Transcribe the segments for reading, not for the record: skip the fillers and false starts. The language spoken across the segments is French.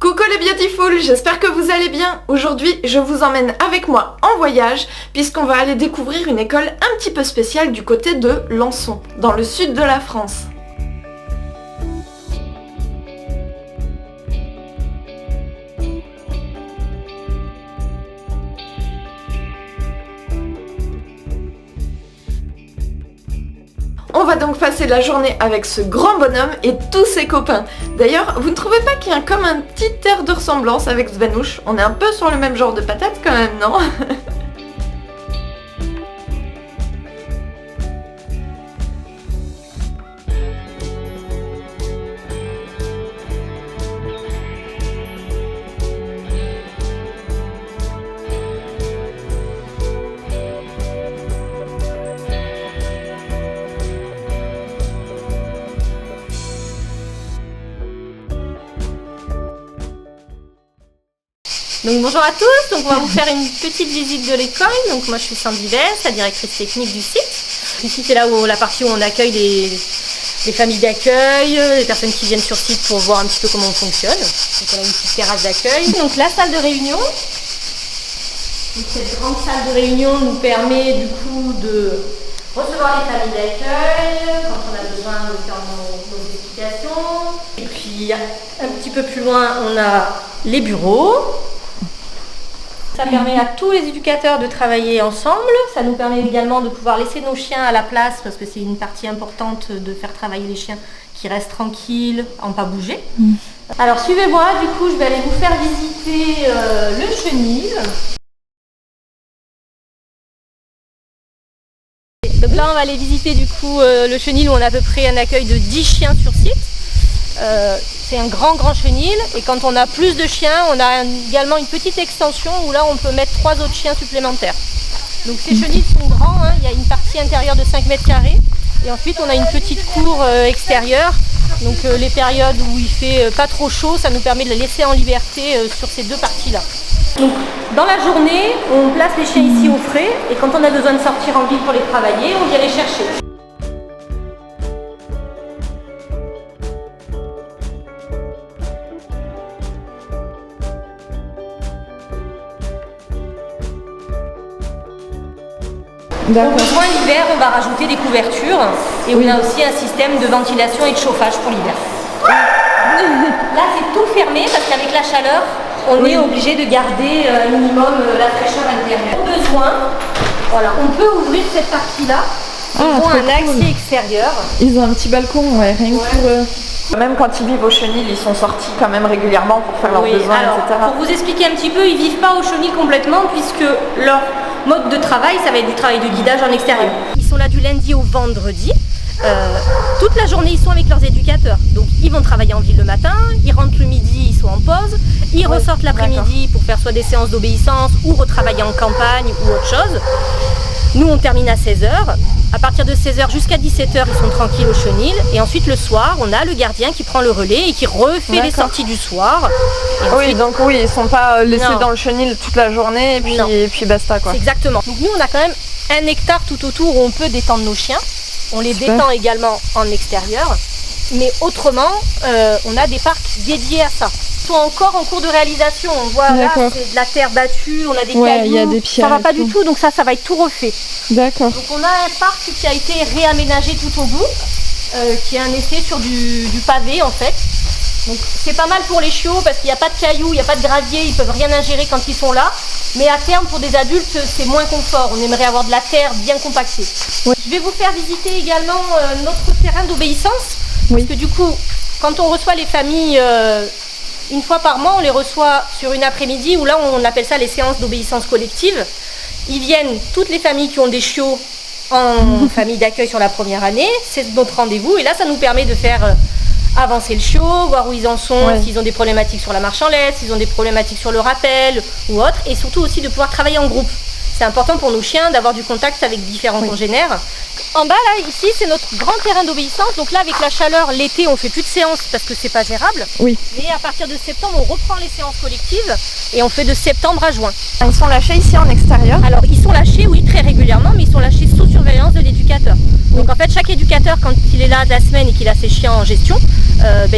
Coucou les beautiful, j'espère que vous allez bien. Aujourd'hui, je vous emmène avec moi en voyage puisqu'on va aller découvrir une école un petit peu spéciale du côté de Lançon, dans le sud de la France. On va donc passer la journée avec ce grand bonhomme et tous ses copains. D'ailleurs, vous ne trouvez pas qu'il y a comme un petit air de ressemblance avec Svanouche? On est un peu sur le même genre de patate quand même, non? Donc bonjour à tous, donc on va vous faire une petite visite de l'école. Donc moi je suis Sandy Bess, la directrice technique du site. Ici c'est là où la partie où on accueille les familles d'accueil, les personnes qui viennent sur site pour voir un petit peu comment on fonctionne. Donc on a une petite terrasse d'accueil. Donc la salle de réunion. Donc, cette grande salle de réunion nous permet du coup de recevoir les familles d'accueil quand on a besoin de faire nos explications. Et puis un petit peu plus loin on a les bureaux. Ça permet à tous les éducateurs de travailler ensemble. Ça nous permet également de pouvoir laisser nos chiens à la place parce que c'est une partie importante de faire travailler les chiens qui restent tranquilles, en pas bouger. Alors suivez-moi, du coup je vais aller vous faire visiter le chenil. Donc là on va aller visiter du coup le chenil où on a à peu près un accueil de 10 chiens sur site. C'est un grand chenil et quand on a plus de chiens, on a également une petite extension où là on peut mettre 3 autres chiens supplémentaires. Donc ces chenils sont grands, hein. Il y a une partie intérieure de 5 mètres carrés et ensuite on a une petite cour extérieure. Donc les périodes où il fait pas trop chaud, ça nous permet de les laisser en liberté sur ces deux parties-là. Donc dans la journée, on place les chiens ici au frais et quand on a besoin de sortir en ville pour les travailler, on vient les chercher. Au besoin l'hiver, on va rajouter des couvertures et on a aussi un système de ventilation et de chauffage pour l'hiver. Là c'est tout fermé parce qu'avec la chaleur, on est obligé de garder un minimum la fraîcheur intérieure. Au besoin, voilà, on peut ouvrir cette partie-là. Ils ont un accès extérieur. Ils ont un petit balcon, ouais, rien que pour eux. Même quand ils vivent au chenil, ils sont sortis quand même régulièrement pour faire leurs besoins, alors, etc. Pour vous expliquer un petit peu, ils ne vivent pas au chenil complètement puisque leur mode de travail, ça va être du travail de guidage en extérieur. Ils sont là du lundi au vendredi. Toute la journée, ils sont avec leurs éducateurs. Donc, ils vont travailler en ville le matin, ils rentrent le midi, ils sont en pause, ils ressortent l'après-midi pour faire soit des séances d'obéissance ou retravailler en campagne ou autre chose. Nous, on termine à 16h. À partir de 16h jusqu'à 17h, ils sont tranquilles au chenil. Et ensuite, le soir, on a le gardien qui prend le relais et qui refait les sorties du soir. Et ensuite... donc ils ne sont pas laissés dans le chenil toute la journée et puis basta, quoi. Exactement. Donc nous, on a quand même 1 hectare tout autour où on peut détendre nos chiens. On les détend également en extérieur. Mais autrement, on a des parcs dédiés à ça. Ils sont encore en cours de réalisation. On voit là, c'est de la terre battue, on a des cailloux, y a des pierres, ça va pas du tout, donc ça va être tout refait. D'accord. Donc on a un parc qui a été réaménagé tout au bout, qui est un essai sur du pavé en fait. Donc c'est pas mal pour les chiots parce qu'il n'y a pas de cailloux, il n'y a pas de gravier, ils peuvent rien ingérer quand ils sont là. Mais à terme, pour des adultes, c'est moins confort. On aimerait avoir de la terre bien compactée. Je vais vous faire visiter également notre terrain d'obéissance. Parce que du coup, quand on reçoit les familles, une fois par mois, on les reçoit sur une après-midi où là, on appelle ça les séances d'obéissance collective. Ils viennent, toutes les familles qui ont des chiots en famille d'accueil sur la première année. C'est notre rendez-vous. Et là, ça nous permet de faire avancer le chiot, voir où ils en sont, s'ils ont des problématiques sur la marche en laisse, s'ils ont des problématiques sur le rappel ou autre. Et surtout aussi de pouvoir travailler en groupe. C'est important pour nos chiens d'avoir du contact avec différents congénères. En bas là, ici, c'est notre grand terrain d'obéissance. Donc là, avec la chaleur, l'été, on fait plus de séances parce que c'est pas gérable. Mais à partir de septembre, on reprend les séances collectives et on fait de septembre à juin. Ils sont lâchés ici en extérieur? Alors, ils sont lâchés, oui, très régulièrement, mais ils sont lâchés sous surveillance de l'éducation. éducateurs. Donc en fait, chaque éducateur, quand il est là de la semaine et qu'il a ses chiens en gestion,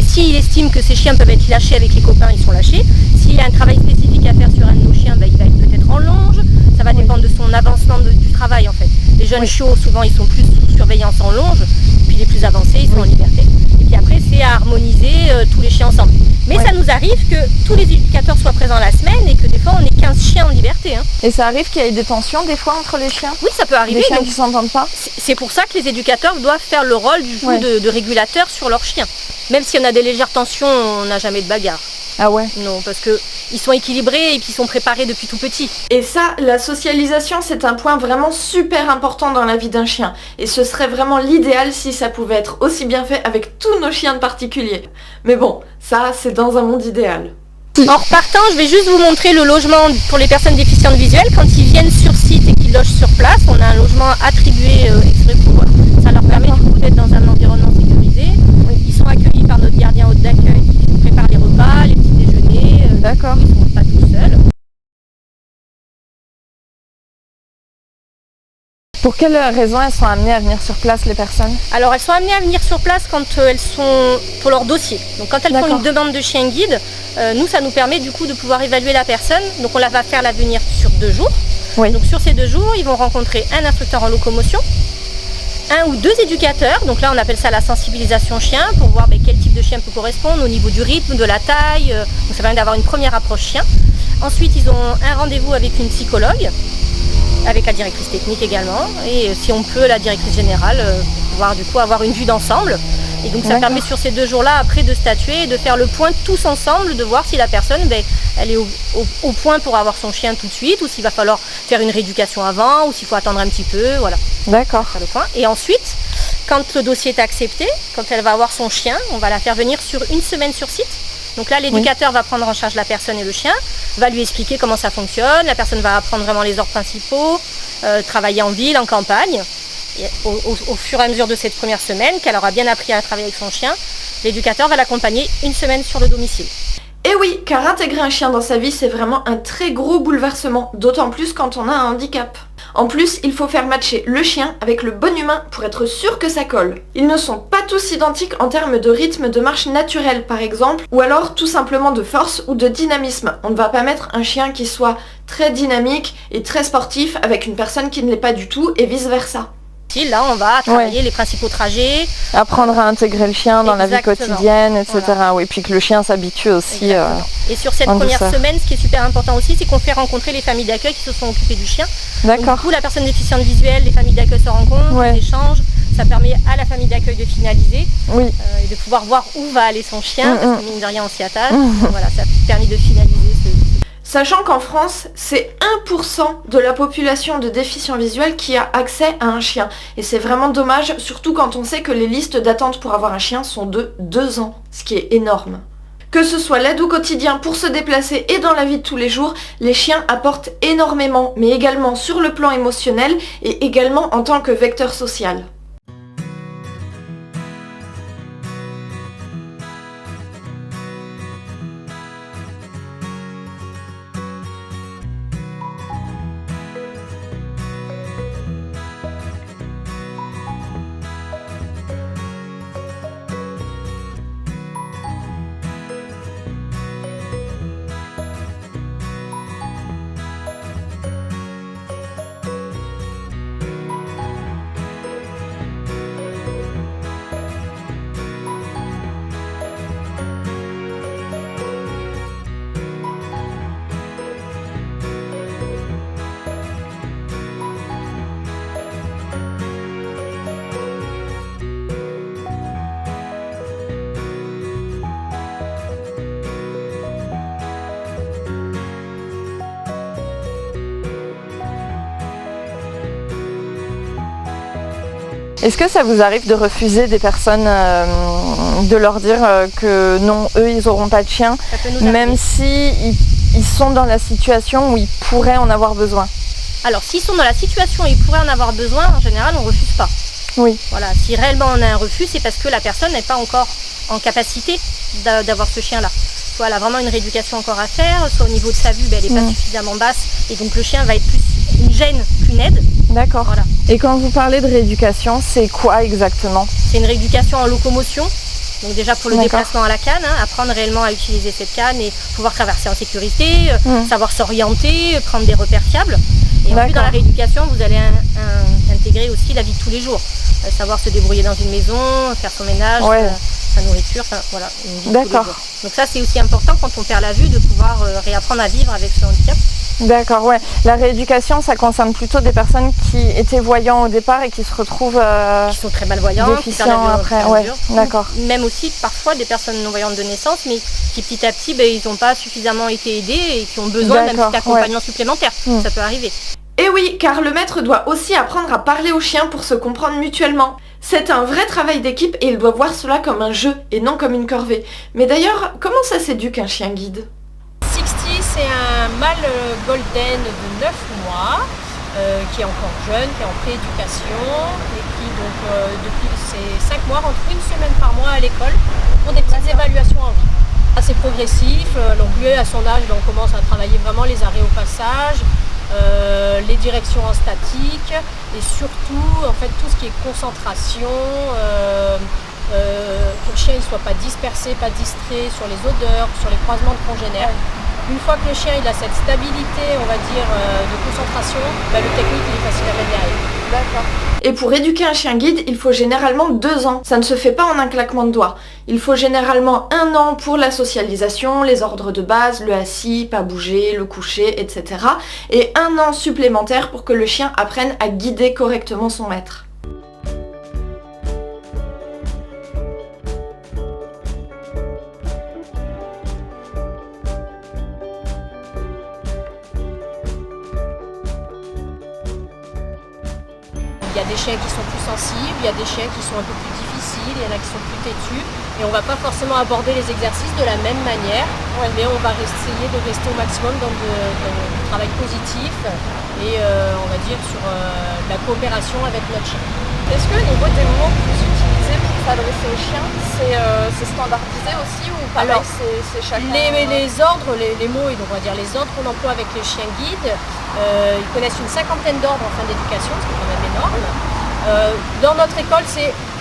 s'il estime que ces chiens peuvent être lâchés avec les copains, ils sont lâchés. S'il y a un travail spécifique à faire sur un de nos chiens, il va être peut-être en longe. Ça va dépendre de son avancement du travail en fait. Les jeunes chiots, souvent, ils sont plus sous surveillance en longe. Puis les plus avancés, ils sont en liberté. Et puis après, c'est à harmoniser tous les chiens ensemble. Mais ça nous arrive que tous les éducateurs soient présents la semaine et que des fois, on ait 15 chiens en liberté. Et ça arrive qu'il y ait des tensions des fois entre les chiens? Oui, ça peut arriver. Des chiens qui ne s'entendent pas? C'est pour ça que les éducateurs doivent faire le rôle du coup de régulateur sur leurs chiens. Même si on a des légères tensions, on n'a jamais de bagarre. Ah ouais? Non, parce qu'ils sont équilibrés et qu'ils sont préparés depuis tout petit. Et ça, la socialisation, c'est un point vraiment super important dans la vie d'un chien. Et ce serait vraiment l'idéal si ça pouvait être aussi bien fait avec tous nos chiens de particulier. Mais bon, ça, c'est dans un monde idéal. En repartant, je vais juste vous montrer le logement pour les personnes déficientes visuelles. Quand ils viennent sur site et qu'ils logent sur place, on a un logement attribué exprès pour eux. Ça leur permet du coup d'être dans un environnement sécurisé. Ils sont accueillis par notre gardien hôte d'accueil qui prépare les repas, les petits déjeuners. D'accord. Ils ne sont pas tout seuls. Pour quelles raisons elles sont amenées à venir sur place, les personnes? Alors elles sont amenées à venir sur place quand elles sont pour leur dossier. Donc quand elles font une demande de chien guide, nous ça nous permet du coup de pouvoir évaluer la personne. Donc on la va faire la venir sur 2 jours. Donc sur ces 2 jours, ils vont rencontrer un instructeur en locomotion, 1 ou 2 éducateurs. Donc là on appelle ça la sensibilisation chien pour voir quel type de chien peut correspondre au niveau du rythme, de la taille. Donc ça permet d'avoir une première approche chien. Ensuite ils ont un rendez-vous avec une psychologue, avec la directrice technique également, et si on peut la directrice générale, pour pouvoir du coup avoir une vue d'ensemble. Et donc ça permet sur ces 2 jours-là après de statuer et de faire le point tous ensemble, de voir si la personne elle est au point pour avoir son chien tout de suite, ou s'il va falloir faire une rééducation avant, ou s'il faut attendre un petit peu, voilà. D'accord. Faire le point. Et ensuite, quand le dossier est accepté, quand elle va avoir son chien, on va la faire venir sur 1 semaine sur site. Donc là, l'éducateur va prendre en charge la personne et le chien, va lui expliquer comment ça fonctionne, la personne va apprendre vraiment les ordres principaux, travailler en ville, en campagne. Et au fur et à mesure de cette première semaine, qu'elle aura bien appris à travailler avec son chien, l'éducateur va l'accompagner 1 semaine sur le domicile. Et oui, car intégrer un chien dans sa vie, c'est vraiment un très gros bouleversement, d'autant plus quand on a un handicap. En plus, il faut faire matcher le chien avec le bon humain pour être sûr que ça colle. Ils ne sont pas tous identiques en termes de rythme de marche naturel par exemple, ou alors tout simplement de force ou de dynamisme. On ne va pas mettre un chien qui soit très dynamique et très sportif avec une personne qui ne l'est pas du tout et vice versa. Là, on va travailler les principaux trajets. Apprendre à intégrer le chien dans la vie quotidienne, etc. Voilà. Oui, puis que le chien s'habitue aussi. Et sur cette première semaine, ce qui est super important aussi, c'est qu'on fait rencontrer les familles d'accueil qui se sont occupées du chien. D'accord. Du coup, la personne déficiente visuelle, les familles d'accueil se rencontrent, ils échangent. Ça permet à la famille d'accueil de finaliser et de pouvoir voir où va aller son chien, parce que mine de rien, on s'y attache. Voilà, ça a permis de finaliser Sachant qu'en France, c'est 1% de la population de déficients visuels qui a accès à un chien. Et c'est vraiment dommage, surtout quand on sait que les listes d'attente pour avoir un chien sont de 2 ans, ce qui est énorme. Que ce soit l'aide au quotidien pour se déplacer et dans la vie de tous les jours, les chiens apportent énormément, mais également sur le plan émotionnel et également en tant que vecteur social. Est-ce que ça vous arrive de refuser des personnes, de leur dire que non, eux, ils n'auront pas de chien, même si ils sont dans la situation où ils pourraient en avoir besoin? Alors, s'ils sont dans la situation où ils pourraient en avoir besoin, en général, on ne refuse pas. Oui. Voilà, si réellement on a un refus, c'est parce que la personne n'est pas encore en capacité d'avoir ce chien-là. Soit elle a vraiment une rééducation encore à faire, soit au niveau de sa vue, elle n'est pas suffisamment basse, et donc le chien va être plus une gêne qu'une aide. D'accord. Voilà. Et quand vous parlez de rééducation, c'est quoi exactement? C'est une rééducation en locomotion. Donc déjà pour le D'accord. déplacement à la canne, apprendre réellement à utiliser cette canne et pouvoir traverser en sécurité, savoir s'orienter, prendre des repères fiables. Et ensuite dans la rééducation, vous allez intégrer aussi la vie de tous les jours. Savoir se débrouiller dans une maison, faire son ménage, sa nourriture, voilà, une vie de tous les jours. Donc ça c'est aussi important quand on perd la vue de pouvoir réapprendre à vivre avec ce handicap. D'accord, ouais. La rééducation, ça concerne plutôt des personnes qui étaient voyants au départ et qui se retrouvent qui sont très malvoyantes, déficients après. Ouais, d'accord. Même aussi parfois des personnes non-voyantes de naissance, mais qui petit à petit, ils n'ont pas suffisamment été aidés et qui ont besoin d'un petit accompagnement supplémentaire. Ça peut arriver. Et oui, car le maître doit aussi apprendre à parler aux chiens pour se comprendre mutuellement. C'est un vrai travail d'équipe et il doit voir cela comme un jeu et non comme une corvée. Mais d'ailleurs, comment ça s'éduque un chien guide? Sixty, c'est un mâle golden de 9 mois qui est encore jeune, qui est en prééducation et qui donc depuis ses 5 mois rentre une semaine par mois à l'école pour des petites évaluations en vie. Assez progressif, donc lui à son âge on commence à travailler vraiment les arrêts au passage, les directions en statique et surtout en fait tout ce qui est concentration, que le chien ne soit pas dispersé, pas distrait sur les odeurs, sur les croisements de congénères. Une fois que le chien il a cette stabilité, on va dire, de concentration, le technique il est facile à mettre derrière. D'accord. Et pour éduquer un chien guide, il faut généralement 2 ans. Ça ne se fait pas en un claquement de doigts. Il faut généralement 1 an pour la socialisation, les ordres de base, le assis, pas bouger, le coucher, etc. Et 1 an supplémentaire pour que le chien apprenne à guider correctement son maître. Il y a des chiens qui sont plus sensibles, il y a des chiens qui sont un peu plus difficiles, il y en a qui sont plus têtus. Et on ne va pas forcément aborder les exercices de la même manière, mais on va essayer de rester au maximum dans du travail positif et on va dire sur la coopération avec notre chien. Est-ce que au niveau des mots que vous utilisez pour s'adresser aux chiens, c'est standardisé aussi ou pareil, c'est chacun? Les ordres, les mots, on va dire les ordres qu'on emploie avec les chiens guides, ils connaissent une 50aine d'ordres en fin d'éducation, ce qui est quand même énorme. Dans notre école,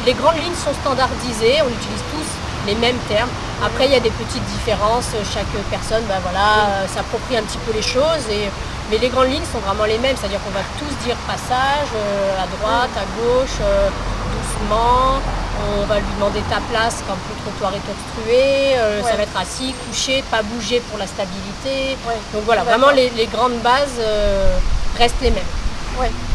les grandes lignes sont standardisées, on utilise tous les mêmes termes. Après, il y a des petites différences, chaque personne s'approprie un petit peu les choses, mais les grandes lignes sont vraiment les mêmes, c'est-à-dire qu'on va tous dire passage, à droite, à gauche, doucement. On va lui demander ta place quand le trottoir est obstrué, ça va être assis, couché, pas bouger pour la stabilité. Donc voilà, vraiment les grandes bases restent les mêmes.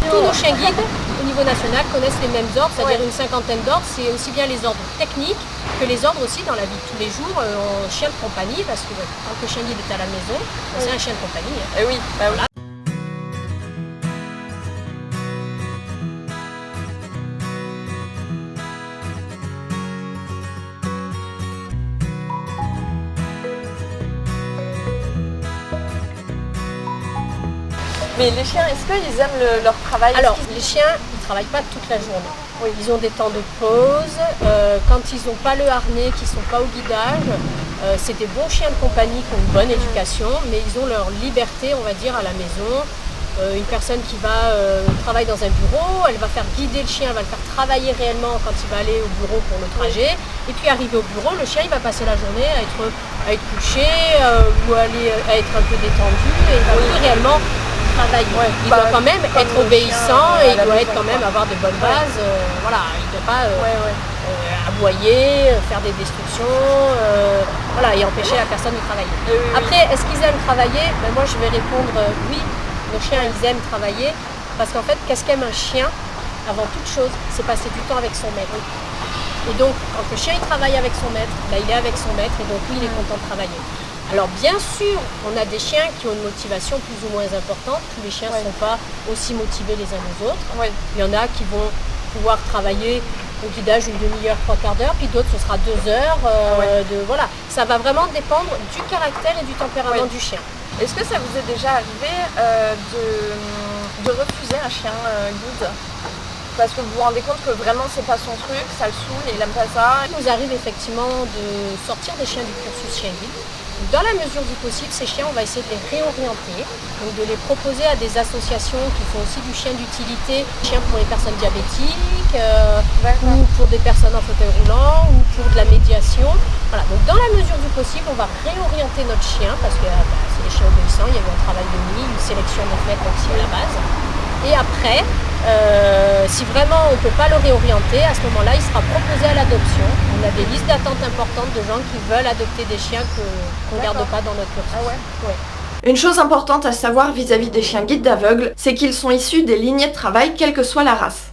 Tous nos chiens guides au niveau national connaissent les mêmes ordres, c'est-à-dire une 50aine d'ordres, c'est aussi bien les ordres techniques que les ordres aussi dans la vie de tous les jours en chien de compagnie, parce que quand le chien guide est à la maison, c'est un chien de compagnie. Et oui, voilà. Mais les chiens, est-ce qu'ils aiment leur travail? Alors, les chiens, ils ne travaillent pas toute la journée. Ils ont des temps de pause. Quand ils n'ont pas le harnais, qu'ils ne sont pas au guidage, c'est des bons chiens de compagnie qui ont une bonne éducation, mais ils ont leur liberté, on va dire, à la maison. Une personne qui va travailler dans un bureau, elle va faire guider le chien, elle va le faire travailler réellement quand il va aller au bureau pour le trajet. Et puis arrivé au bureau, le chien il va passer la journée à être couché ou à être un peu détendu et il va plus réellement travailler. Il doit quand même être obéissant et il doit quand même avoir de bonnes bases. Voilà, il ne doit pas aboyer, faire des destructions, et empêcher la personne de travailler. Après, est-ce qu'ils aiment travailler? Moi je vais répondre oui. Nos chiens, ils aiment travailler parce qu'en fait, qu'est-ce qu'aime un chien? Avant toute chose, c'est passer du temps avec son maître. Et donc, quand le chien il travaille avec son maître, il est avec son maître et donc lui, il est content de travailler. Alors bien sûr, on a des chiens qui ont une motivation plus ou moins importante. Tous les chiens ne sont pas aussi motivés les uns les autres. Il y en a qui vont pouvoir travailler au guidage une demi-heure, 3/4 d'heure, puis d'autres ce sera 2 heures. Voilà. Ça va vraiment dépendre du caractère et du tempérament du chien. Est-ce que ça vous est déjà arrivé de refuser un chien guide? Parce que vous vous rendez compte que vraiment c'est pas son truc, ça le saoule et il aime pas ça? Il nous arrive effectivement de sortir des chiens du cursus chien guide Dans la mesure du possible, ces chiens, on va essayer de les réorienter, donc de les proposer à des associations qui font aussi du chien d'utilité, chien pour les personnes diabétiques, ou pour des personnes en fauteuil roulant, ou pour de la médiation. Voilà, donc dans la mesure du possible, on va réorienter notre chien, parce que c'est des chiens obéissants, il y a eu un travail de nuit, une sélection de fait aussi à la base. Et après, si vraiment on ne peut pas le réorienter, à ce moment-là, il sera proposé à l'adoption. On a des listes d'attente importantes de gens qui veulent adopter des chiens qu'on ne garde pas dans notre cursus. Ah ouais. Ouais. Une chose importante à savoir vis-à-vis des chiens guides d'aveugles, c'est qu'ils sont issus des lignées de travail, quelle que soit la race.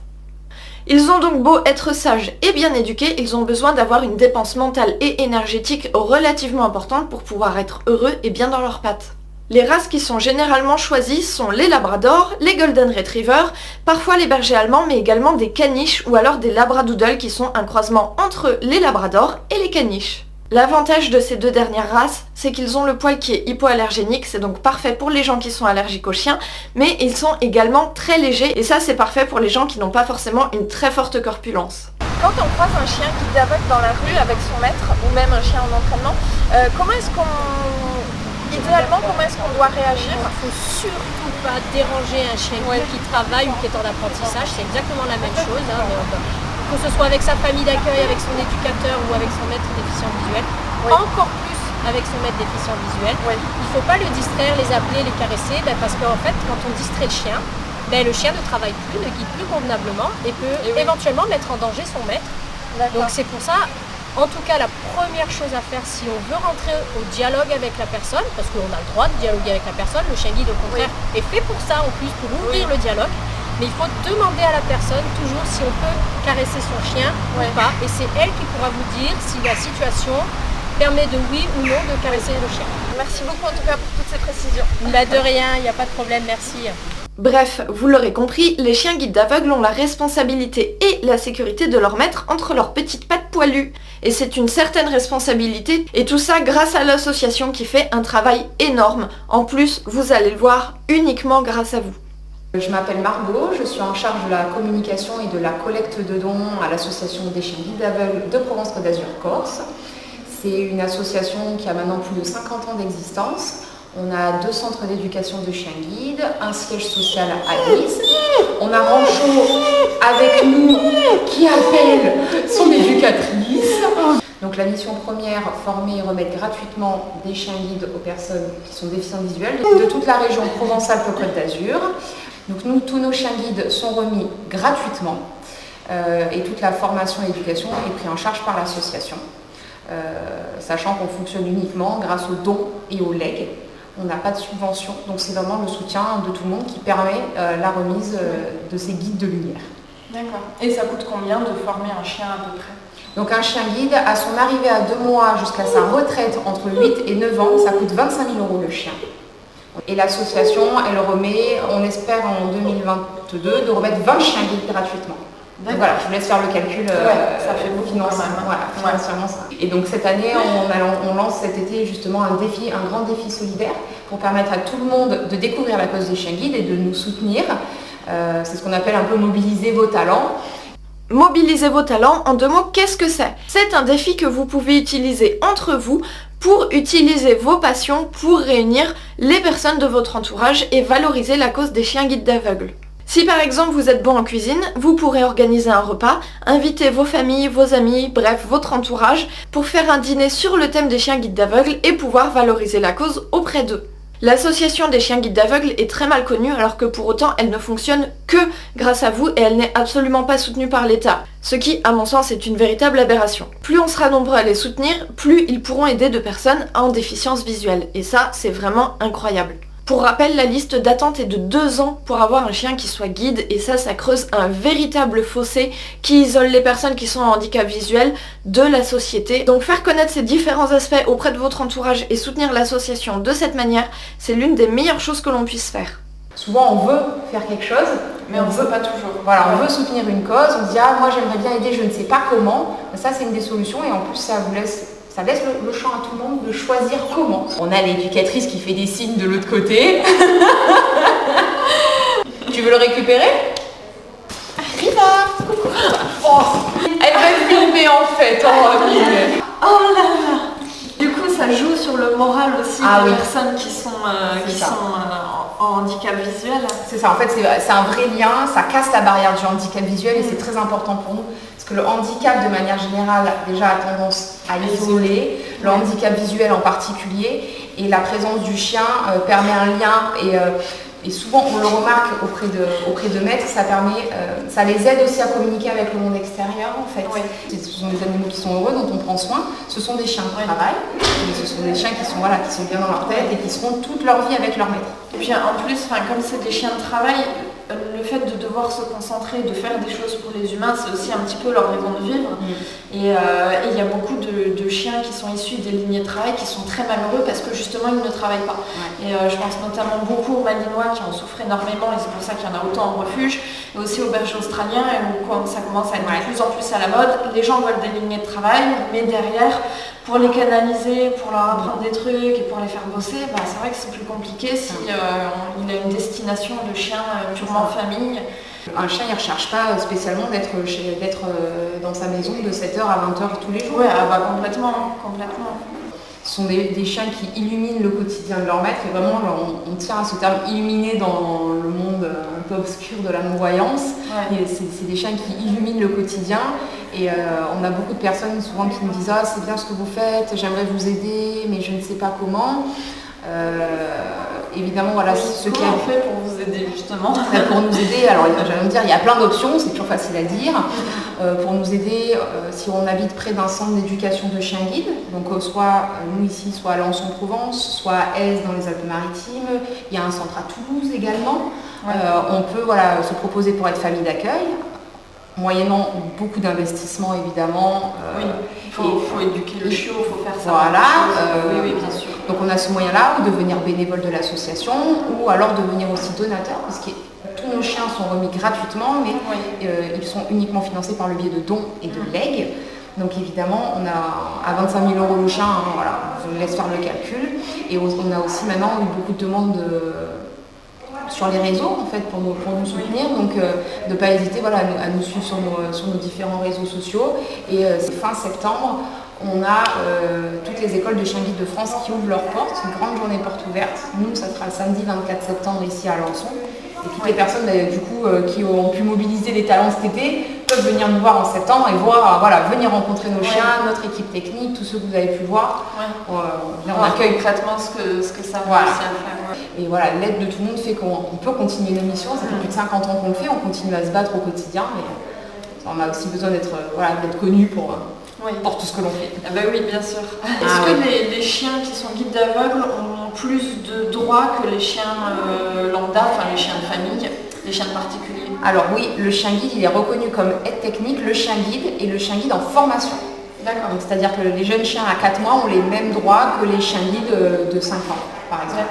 Ils ont donc beau être sages et bien éduqués, ils ont besoin d'avoir une dépense mentale et énergétique relativement importante pour pouvoir être heureux et bien dans leurs pattes. Les races qui sont généralement choisies sont les labradors, les golden retrievers, parfois les bergers allemands, mais également des caniches ou alors des labradoodles qui sont un croisement entre les labradors et les caniches. L'avantage de ces deux dernières races, c'est qu'ils ont le poil qui est hypoallergénique, c'est donc parfait pour les gens qui sont allergiques aux chiens, mais ils sont également très légers, et ça c'est parfait pour les gens qui n'ont pas forcément une très forte corpulence. Quand on croise un chien guide d'aveugle dans la rue avec son maître, ou même un chien en entraînement, idéalement, comment est-ce qu'on doit réagir? Il ne faut surtout pas déranger un chien guide qui travaille ou qui est en apprentissage, c'est exactement la même chose. Que ce soit avec sa famille d'accueil, avec son éducateur ou avec son maître déficient visuel, encore plus avec son maître déficient visuel. Il ne faut pas le distraire, les appeler, les caresser, parce qu'en fait, quand on distrait le chien ne travaille plus, ne guide plus convenablement et peut éventuellement mettre en danger son maître. Donc c'est pour ça, en tout cas, la première chose à faire si on veut rentrer au dialogue avec la personne, parce qu'on a le droit de dialoguer avec la personne, le chien guide au contraire est fait pour ça en plus, pour ouvrir le dialogue. Mais il faut demander à la personne toujours si on peut caresser son chien ou pas. Et c'est elle qui pourra vous dire si la situation permet de oui ou non de caresser le chien. Merci beaucoup en tout cas pour toutes ces précisions. De rien, il n'y a pas de problème, merci. Bref, vous l'aurez compris, les chiens guides d'aveugles ont la responsabilité et la sécurité de leur maître entre leurs petites pattes poilues. Et c'est une certaine responsabilité, et tout ça grâce à l'association qui fait un travail énorme. En plus, vous allez le voir, uniquement grâce à vous. Je m'appelle Margot, je suis en charge de la communication et de la collecte de dons à l'association des chiens guides d'aveugles de Provence-Côte d'Azur Corse. C'est une association qui a maintenant plus de 50 ans d'existence. On a 2 centres d'éducation de chiens guides, un siège social à Nice. On a Rancho avec nous qui appelle son éducatrice. Donc la mission première, former et remettre gratuitement des chiens guides aux personnes qui sont déficientes visuelles de toute la région Provence-Alpes-Côte d'Azur. Donc nous, tous nos chiens guides sont remis gratuitement et toute la formation et l'éducation est prise en charge par l'association. Sachant qu'on fonctionne uniquement grâce aux dons et aux legs. On n'a pas de subvention, donc c'est vraiment le soutien de tout le monde qui permet la remise de ces guides de lumière. D'accord. Et ça coûte combien de former un chien à peu près? Donc un chien guide, à son arrivée à 2 mois jusqu'à sa retraite entre 8 et 9 ans, ça coûte 25 000 € le chien. Et l'association, elle remet, on espère en 2022, de remettre 20 chiens guides gratuitement. Donc voilà, je vous laisse faire le calcul ça fait beaucoup financièrement ça. Et donc cette année, on lance cet été justement un grand défi solidaire pour permettre à tout le monde de découvrir la cause des chiens guides et de nous soutenir. C'est ce qu'on appelle un peu mobiliser vos talents. Mobiliser vos talents, en 2 mots, qu'est-ce que c'est? C'est un défi que vous pouvez utiliser entre vous pour utiliser vos passions pour réunir les personnes de votre entourage et valoriser la cause des chiens guides d'aveugles. Si par exemple vous êtes bon en cuisine, vous pourrez organiser un repas, inviter vos familles, vos amis, bref votre entourage pour faire un dîner sur le thème des chiens guides d'aveugles et pouvoir valoriser la cause auprès d'eux. L'association des chiens guides d'aveugles est très mal connue alors que pour autant elle ne fonctionne que grâce à vous et elle n'est absolument pas soutenue par l'État. Ce qui, à mon sens, est une véritable aberration. Plus on sera nombreux à les soutenir, plus ils pourront aider de personnes en déficience visuelle. Et ça, c'est vraiment incroyable. Pour rappel, la liste d'attente est de 2 ans pour avoir un chien qui soit guide et ça creuse un véritable fossé qui isole les personnes qui sont en handicap visuel de la société. Donc faire connaître ces différents aspects auprès de votre entourage et soutenir l'association de cette manière, c'est l'une des meilleures choses que l'on puisse faire. Souvent on veut faire quelque chose, mais on ne veut pas toujours. Voilà, on veut soutenir une cause, on se dit ah moi j'aimerais bien aider, je ne sais pas comment. Ça c'est une des solutions et en plus ça laisse le champ à tout le monde de choisir comment. On a l'éducatrice qui fait des signes de l'autre côté. Tu veux le récupérer? Riva! Oh, elle va filmer en fait. Oh là là! Du coup ça joue sur le moral aussi des personnes qui sont en handicap visuel. C'est ça, en fait c'est un vrai lien, ça casse la barrière du handicap visuel et c'est très important pour nous. Parce que le handicap de manière générale déjà a tendance à isoler, le handicap visuel en particulier, et la présence du chien permet un lien et souvent on le remarque auprès de maîtres, ça les aide aussi à communiquer avec le monde extérieur en fait. Ce sont des animaux qui sont heureux, dont on prend soin, ce sont des chiens de travail, mais ce sont des chiens qui sont bien dans leur tête et qui seront toute leur vie avec leur maître. Et puis en plus, comme c'est des chiens de travail, le fait de devoir se concentrer, de faire des choses pour les humains, c'est aussi un petit peu leur raison de vivre. Et il y a beaucoup de chiens qui sont issus des lignées de travail qui sont très malheureux parce que justement ils ne travaillent pas. Et je pense notamment beaucoup aux Malinois qui en souffrent énormément et c'est pour ça qu'il y en a autant en refuge, et aussi aux bergers australiens où quand ça commence à être de plus en plus à la mode, les gens veulent des lignées de travail, mais derrière, pour les canaliser, pour leur apprendre des trucs et pour les faire bosser, c'est vrai que c'est plus compliqué si il a une destination de chien purement famille. Un chien, il ne recherche pas spécialement d'être dans sa maison de 7h à 20h tous les jours. Oui, complètement. Ce sont des chiens qui illuminent le quotidien de leur maître et vraiment on tient à ce terme illuminer dans le monde un peu obscur de la non-voyance. C'est des chiens qui illuminent le quotidien et on a beaucoup de personnes souvent qui me disent « Ah, c'est bien ce que vous faites, j'aimerais vous aider, mais je ne sais pas comment ». Évidemment, voilà, ce qui est fait pour vous aider justement. Pour nous aider, alors j'allais me dire, il y a plein d'options, c'est toujours facile à dire. Pour nous aider, si on habite près d'un centre d'éducation de chiens guides, donc soit nous ici, soit à Alençon-Provence, soit à Aise dans les Alpes-Maritimes, il y a un centre à Toulouse également. On peut se proposer pour être famille d'accueil. Moyennant beaucoup d'investissements évidemment. Il faut éduquer le chiot, il faut faire ça. Voilà. Oui, bien sûr. Donc on a ce moyen-là, ou devenir bénévole de l'association, ou alors devenir aussi donateur, parce que tous nos chiens sont remis gratuitement, mais ils sont uniquement financés par le biais de dons et de legs. Donc évidemment, on a à 25 000 € le chien, je vous laisse faire le calcul. Et on a aussi maintenant eu beaucoup de demandes sur les réseaux en fait pour nous soutenir, donc de ne pas hésiter à nous suivre sur nos différents réseaux sociaux. Et fin septembre, on a toutes les écoles de chiens guides de France qui ouvrent leurs portes, une grande journée porte ouverte. Nous, ça sera le samedi 24 septembre ici à Alençon. Et toutes les personnes qui ont pu mobiliser des talents cet été peuvent venir nous voir en septembre et venir rencontrer nos chiens, notre équipe technique, tous ceux que vous avez pu voir. On accueille concrètement ce que ça va aussi à faire. Et voilà, l'aide de tout le monde fait qu'on peut continuer nos missions. Ça fait plus de 50 ans qu'on le fait, on continue à se battre au quotidien. Mais on a aussi besoin d'être connus pour tout ce que l'on fait. Oui, bien sûr. Est-ce que les chiens qui sont guides d'aveugles ont plus de droits que les chiens lambda, les chiens de famille, les chiens de particulier? Alors oui, le chien guide, il est reconnu comme aide technique, le chien guide et le chien guide en formation. D'accord. Donc, c'est-à-dire que les jeunes chiens à 4 mois ont les mêmes droits que les chiens guides de 5 ans, par exemple.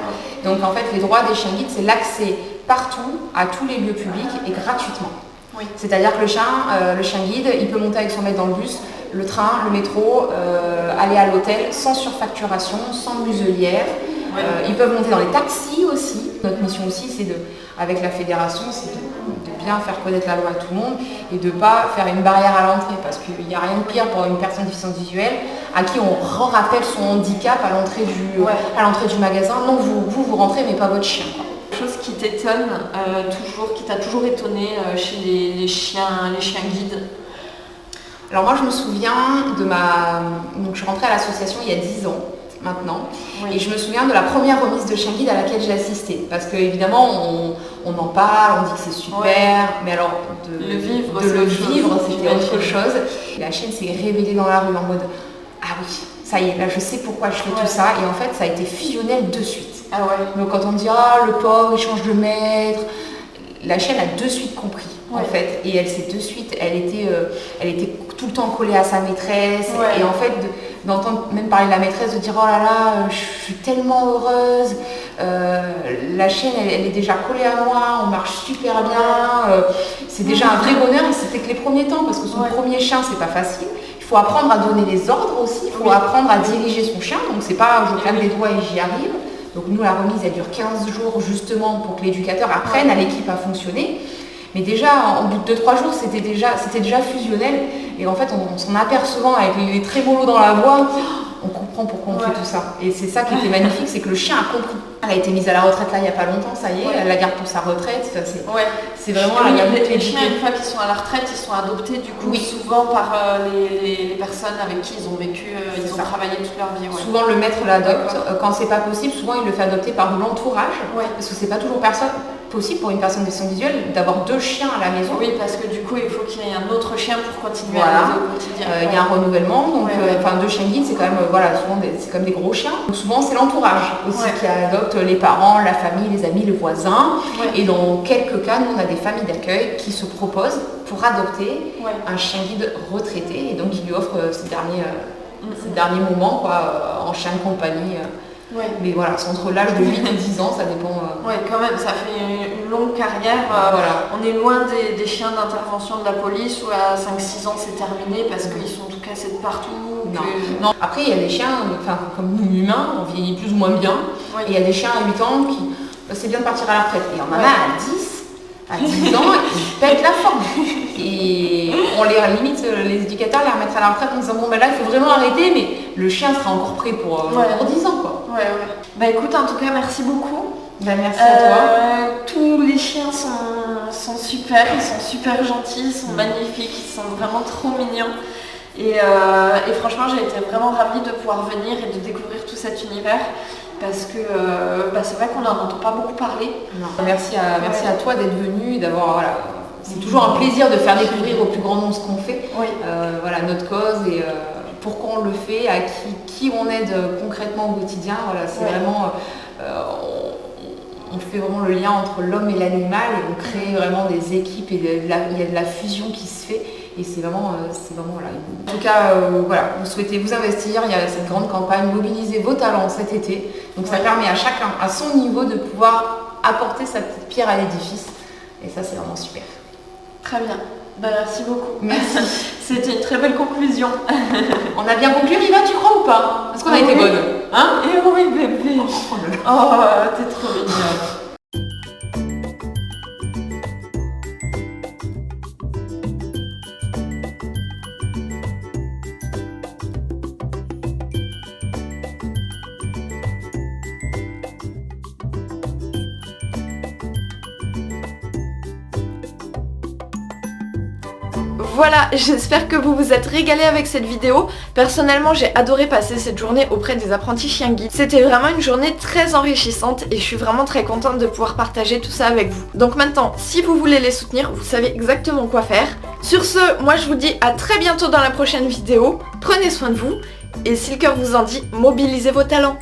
D'accord. Donc en fait, les droits des chiens guides, c'est l'accès partout, à tous les lieux publics et gratuitement. Oui. C'est-à-dire que le chien guide, il peut monter avec son maître dans le bus, le train, le métro, aller à l'hôtel sans surfacturation, sans muselière. Ils peuvent monter dans les taxis aussi. Notre mission aussi, avec la fédération, c'est de bien faire connaître la loi à tout le monde et de ne pas faire une barrière à l'entrée, parce qu'il n'y a rien de pire pour une personne déficiente visuelle à qui on rappelle son handicap à l'entrée du magasin. Non, vous rentrez, mais pas votre chien. Quelque chose qui t'étonne qui t'a toujours étonné chez les chiens guides? Alors moi je me souviens donc je suis rentrée à l'association il y a 10 ans maintenant, et je me souviens de la première remise de chien guide à laquelle j'ai assisté, parce qu'évidemment on en parle, on dit que c'est super, mais alors de le vivre c'était autre chose. Et la chienne s'est révélée dans la rue en mode « Ah oui, ça y est, là je sais pourquoi je fais tout ça », et en fait ça a été fusionnel de suite. Donc quand on dit « Ah le pauvre il change de maître », la chienne a de suite compris en fait, et elle s'est de suite, elle était tout le temps collée à sa maîtresse, et en fait d'entendre même parler de la maîtresse, de dire oh là là, je suis tellement heureuse, la chienne elle est déjà collée à moi, on marche super bien, c'est déjà un vrai bonheur, et c'était que les premiers temps, parce que son premier chien c'est pas facile, il faut apprendre à donner les ordres aussi, il faut apprendre à diriger son chien, donc c'est pas je claque les doigts et j'y arrive. Donc nous la remise elle dure 15 jours justement pour que l'éducateur apprenne à l'équipe à fonctionner. Mais déjà, au bout de 2-3 jours, c'était déjà fusionnel. Et en fait, en s'en apercevant avec les trémolos dans la voix, on comprend pourquoi on fait tout ça. Et c'est ça qui était magnifique, c'est que le chien a compris. Elle a été mise à la retraite là il n'y a pas longtemps, ça y est, elle la garde pour sa retraite. C'est vraiment les chiens, une fois qu'ils sont à la retraite, ils sont adoptés du coup souvent par les personnes avec qui ils ont vécu, ils ont travaillé toute leur vie. Souvent le maître l'adopte, quand c'est pas possible, souvent il le fait adopter par l'entourage, parce que c'est pas toujours possible pour une personne déficiente visuelle d'avoir 2 chiens à la maison. Oui, parce que du coup il faut qu'il y ait un autre chien pour continuer à l'aider au quotidien. Il y a un renouvellement, donc 2 chiens guides c'est quand même souvent c'est comme des gros chiens. Donc souvent c'est l'entourage aussi qui adopte les parents, la famille, les amis, le voisin. Et dans quelques cas, nous on a des familles d'accueil qui se proposent pour adopter un chien guide retraité et donc ils lui offrent ces derniers moments quoi, en chien de compagnie. Mais voilà, c'est entre l'âge de 8 et 10 ans, ça dépend. Quand même, ça fait une longue carrière. On est loin des chiens d'intervention de la police où à 5-6 ans c'est terminé parce qu'ils sont tout cassés de partout. Non. Après, il y a des chiens, comme nous humains, on vieillit plus ou moins bien. Et il y a des chiens à 8 ans qui, c'est bien de partir à la retraite. Et on en a à 10 ans, ils pètent la forme. Et on limite, les éducateurs les remettent à la retraite en disant bon ben là il faut vraiment arrêter, mais le chien sera encore prêt pour 10 ans quoi. Bah écoute, en tout cas merci beaucoup. Merci à toi. Tous les chiens sont super, ils sont super gentils, ils sont magnifiques, ils sont vraiment trop mignons. Et franchement j'ai été vraiment ravie de pouvoir venir et de découvrir tout cet univers. Parce que c'est vrai qu'on n'en entend pas beaucoup parler. Merci à toi d'être venu, d'avoir c'est toujours un plaisir de faire découvrir au plus grand nombre ce qu'on fait, notre cause et pourquoi on le fait, à qui on aide concrètement au quotidien. C'est vraiment, on fait vraiment le lien entre l'homme et l'animal et on crée vraiment des équipes et il y a de la fusion qui se fait. Et c'est vraiment voilà. En tout cas, vous souhaitez vous investir, il y a cette grande campagne, mobiliser vos talents cet été. Donc ça permet à chacun, à son niveau, de pouvoir apporter sa petite pierre à l'édifice. Et ça, c'est vraiment super. Très bien. Merci beaucoup. Merci. C'était une très belle conclusion. On a bien conclu, Riva, tu crois ou pas? Est-ce qu'on a été bonne? Et oui, bébé. T'es trop mignonne. Voilà, j'espère que vous vous êtes régalés avec cette vidéo. Personnellement, j'ai adoré passer cette journée auprès des apprentis chiens guides. C'était vraiment une journée très enrichissante et je suis vraiment très contente de pouvoir partager tout ça avec vous. Donc maintenant, si vous voulez les soutenir, vous savez exactement quoi faire. Sur ce, moi je vous dis à très bientôt dans la prochaine vidéo. Prenez soin de vous et si le cœur vous en dit, mobilisez vos talents.